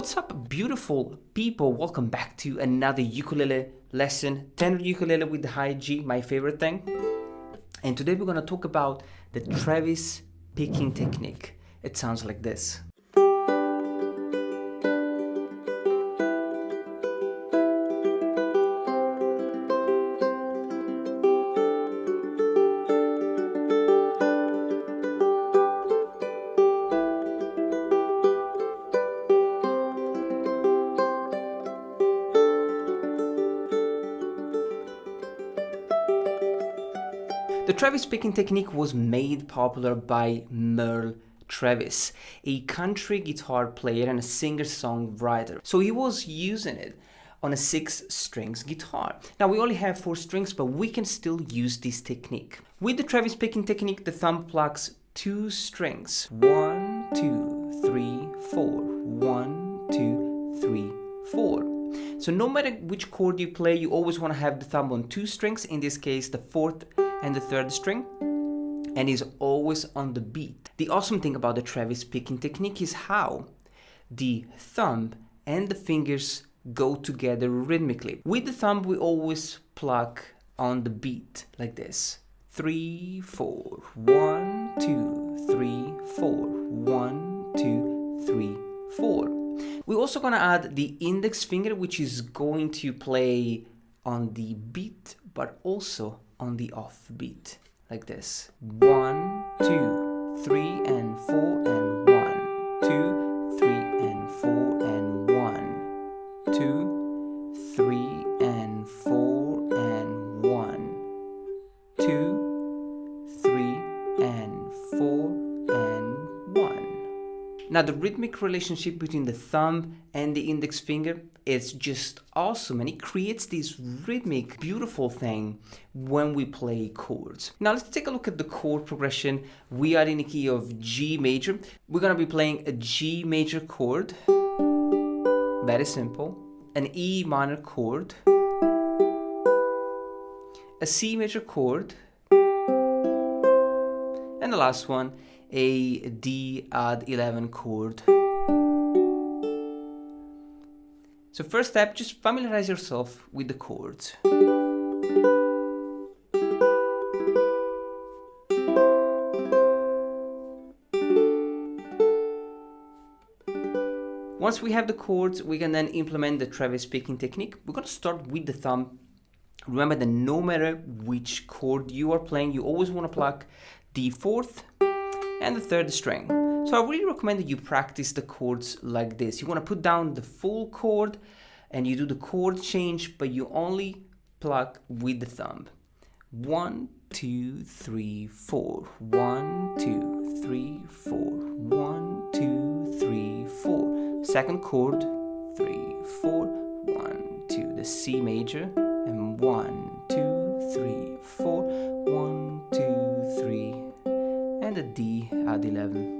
What's up, beautiful people? Welcome back to another ukulele lesson. Tenor ukulele with the high G, my favorite thing. And today we're going to talk about the Travis picking technique. It sounds like this. The Travis picking technique was made popular by Merle Travis, a country guitar player and a singer-songwriter. So he was using it on a 6-string guitar. Now we only have 4 strings, but we can still use this technique. With the Travis picking technique, the thumb plucks 2 strings. 1, 2, 3, 4. 1, 2, 3, 4. So no matter which chord you play, you always want to have the thumb on 2 strings, in this case the 4th and the 3rd string, and is always on the beat. The awesome thing about the Travis picking technique is how the thumb and the fingers go together rhythmically. With the thumb we always pluck on the beat like this. 3, 4. 1, 2, 3, 4. 1, 2, 3, 4. We're also gonna add the index finger, which is going to play on the beat but also on the off beat like this. 1, 2, 3 and 4 and 1, 2, 3 and 4 and 1, 2, 3 and 4 and 1, 2, 3 and 4 and 1. Now the rhythmic relationship between the thumb and the index finger is just awesome, and it creates this rhythmic, beautiful thing when we play chords. Now let's take a look at the chord progression. We are in the key of G major. We're gonna be playing a G major chord, very simple, an E minor chord, a C major chord, and the last one, a D add 11 chord. So first step, just familiarize yourself with the chords. Once we have the chords, we can then implement the Travis picking technique. We're going to start with the thumb. Remember that no matter which chord you are playing, you always want to pluck the 4th and the 3rd string. So I really recommend that you practice the chords like this. You want to put down the full chord and you do the chord change, but you only pluck with the thumb. 1, 2, 3, 4. 1, 2, 3, 4. 1, 2, 3, 4. Second chord, 3, 4. 1, 2. The C major, and 1, 2, 3, 4. 1, 2, 3. And the D add 11.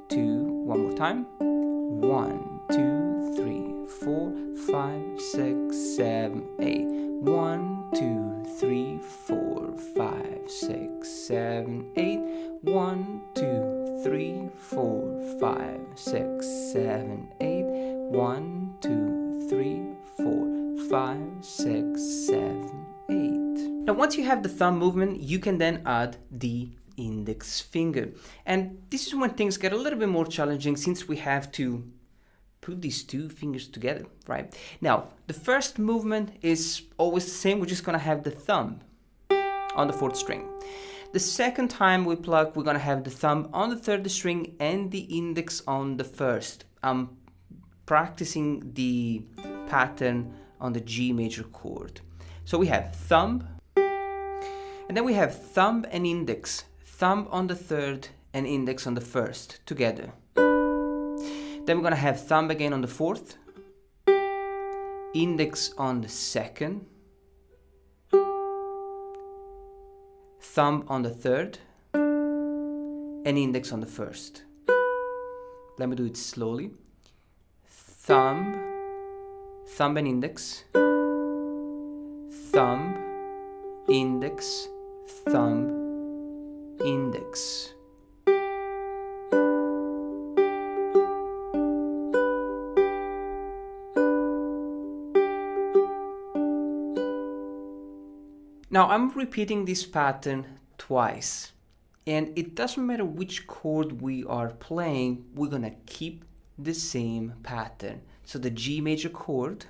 2, one more time. 1, 2, 3, 4, 5, 6, 7, 8. 1, 2, 3, 4, 5, 6, 7, 8. 1, 2, 3, 4, 5, 6, 7, 8. 1, 2, 3, 4, 5, 6, 7, 8. Now once you have the thumb movement, you can then add the index finger, and this is when things get a little bit more challenging, since we have to put these 2 fingers together, right? Now the first movement is always the same. We're just gonna have the thumb on the 4th string. The second time we pluck, we're gonna have the thumb on the 3rd string and the index on the 1st. I'm practicing the pattern on the G major chord. So we have thumb, and then we have thumb and index. Thumb on the 3rd and index on the 1st together. Then we're gonna have thumb again on the 4th, index on the 2nd, thumb on the 3rd, and index on the 1st. Let me do it slowly. Thumb, thumb and index, thumb, index, thumb, index. Now I'm repeating this pattern twice, and it doesn't matter which chord we are playing, we're gonna keep the same pattern. So the G major chord,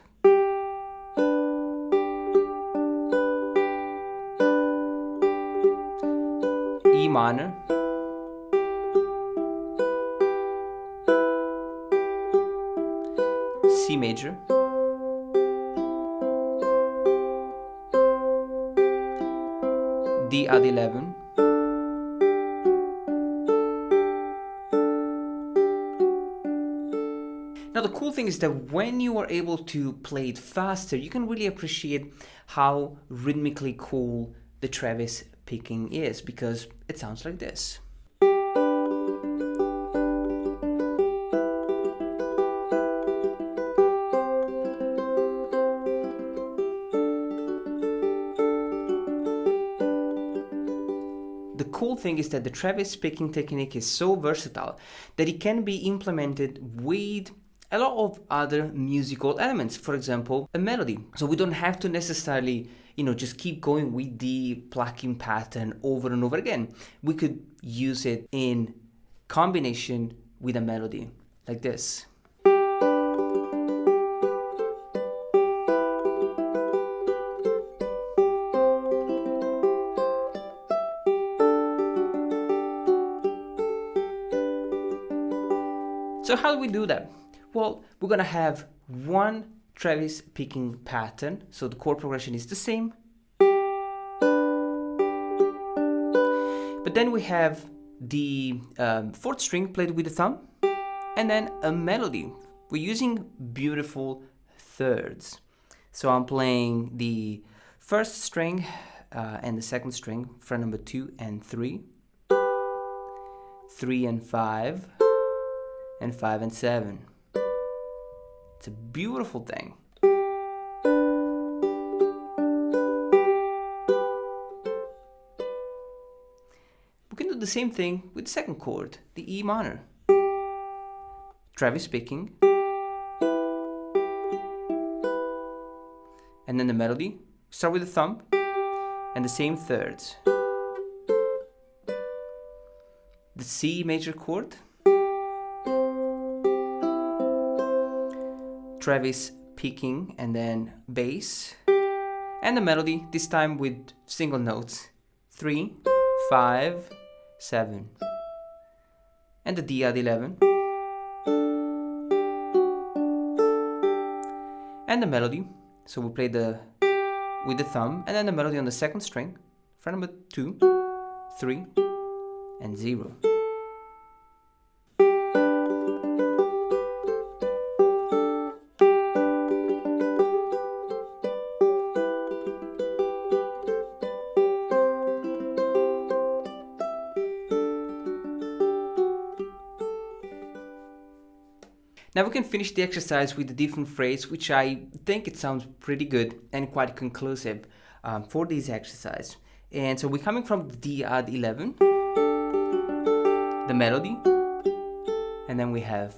E minor, C major, D add 11, Now the cool thing is that when you are able to play it faster, you can really appreciate how rhythmically cool the Travis picking is, because it sounds like this. The cool thing is that the Travis picking technique is so versatile that it can be implemented with a lot of other musical elements, for example, a melody. So we don't have to necessarily, just keep going with the plucking pattern over and over again. We could use it in combination with a melody, like this. So how do we do that? Well, we're gonna have one Travis picking pattern, so the chord progression is the same. But then we have the fourth string played with the thumb, and then a melody. We're using beautiful thirds. So I'm playing the first string and the second string, fret number 2 and 3, 3 and 5, and 5 and 7. It's a beautiful thing. We can do the same thing with the second chord, the E minor. Travis picking. And then the melody. Start with the thumb and the same thirds. The C major chord. Travis picking and then bass, and the melody, this time with single notes, 3, 5, 7, and the D add 11, and the melody. So we play with the thumb, and then the melody on the second string, fret number 2, 3, and 0. Now we can finish the exercise with a different phrase, which I think it sounds pretty good and quite conclusive for this exercise. And so we're coming from the D add 11, the melody, and then we have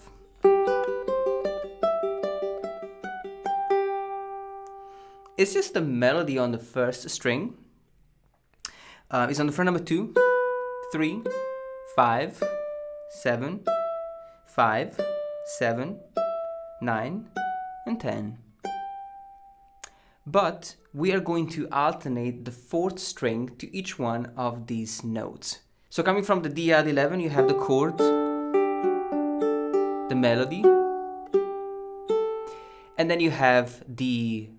it's just the melody on the first string. It's on the fret number 2, 3, 5, 7, 5, 7, 9, and 10. But we are going to alternate the fourth string to each one of these notes. So coming from the D add 11, you have the chord, the melody, and then you have the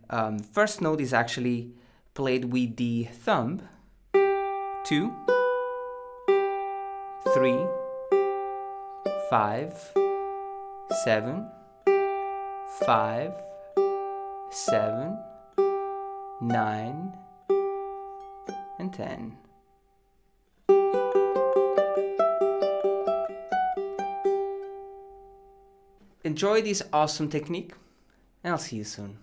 first note is actually played with the thumb, 2, 3, 5, 7, 5, 7, 9, and 10. Enjoy this awesome technique, and I'll see you soon.